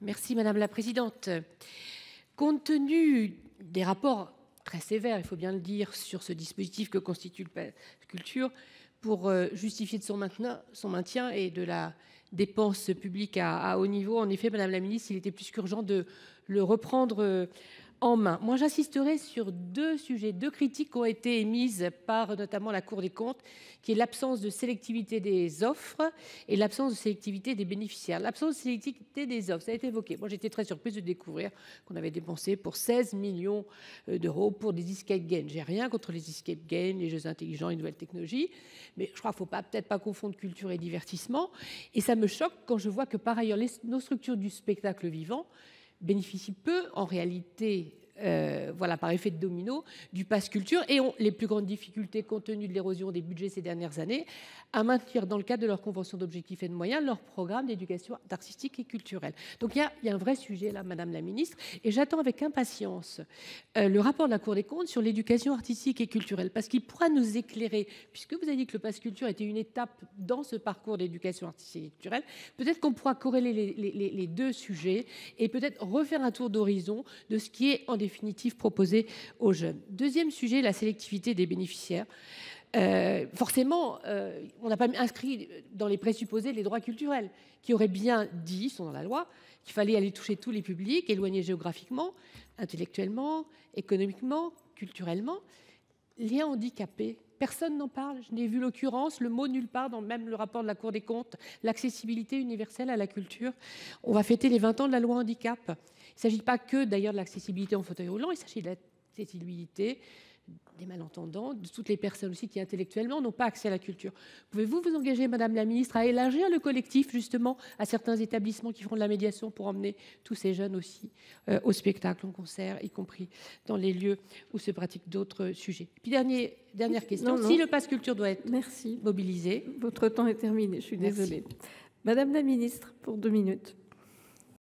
Merci Madame la Présidente. Compte tenu des rapports très sévères, il faut bien le dire, sur ce dispositif que constitue le pass culture, pour justifier de son maintien et de la dépense publique à haut niveau, en effet, Madame la Ministre, il était plus qu'urgent de le reprendre en main. Moi, j'insisterai sur deux sujets, deux critiques qui ont été émises par notamment la Cour des comptes, qui est l'absence de sélectivité des offres et l'absence de sélectivité des bénéficiaires. L'absence de sélectivité des offres, ça a été évoqué. Moi, j'étais très surprise de découvrir qu'on avait dépensé pour 16 millions d'euros pour des escape games. J'ai rien contre les escape games, les jeux intelligents, les nouvelles technologies, mais je crois qu'il ne faut peut-être pas confondre culture et divertissement. Et ça me choque quand je vois que par ailleurs, nos structures du spectacle vivant bénéficient peu, en réalité, voilà, par effet de domino, du pass culture et ont les plus grandes difficultés, compte tenu de l'érosion des budgets ces dernières années, à maintenir, dans le cadre de leur convention d'objectifs et de moyens, leur programme d'éducation artistique et culturelle. Donc il y a un vrai sujet là, Madame la Ministre, et j'attends avec impatience le rapport de la Cour des comptes sur l'éducation artistique et culturelle, parce qu'il pourra nous éclairer, puisque vous avez dit que le pass culture était une étape dans ce parcours d'éducation artistique et culturelle, peut-être qu'on pourra corréler les deux sujets et peut-être refaire un tour d'horizon de ce qui est en définitive proposé aux jeunes. Deuxième sujet, la sélectivité des bénéficiaires. Forcément, on n'a pas inscrit dans les présupposés les droits culturels, qui auraient bien dit, sont dans la loi, qu'il fallait aller toucher tous les publics, éloignés géographiquement, intellectuellement, économiquement, culturellement. Les handicapés, personne n'en parle. Je n'ai vu l'occurrence, le mot nulle part dans même le rapport de la Cour des comptes, l'accessibilité universelle à la culture. On va fêter les 20 ans de la loi handicap. Il ne s'agit pas que d'ailleurs de l'accessibilité en fauteuil roulant, il s'agit de l'accessibilité des malentendants, de toutes les personnes aussi qui intellectuellement n'ont pas accès à la culture. Pouvez-vous vous engager, Madame la Ministre, à élargir le collectif justement à certains établissements qui feront de la médiation pour emmener tous ces jeunes aussi au spectacle, au concert, y compris dans les lieux où se pratiquent d'autres sujets. Puis dernière question, si le pass culture doit être mobilisé. Votre temps est terminé, je suis désolée. Madame la Ministre, pour 2 minutes.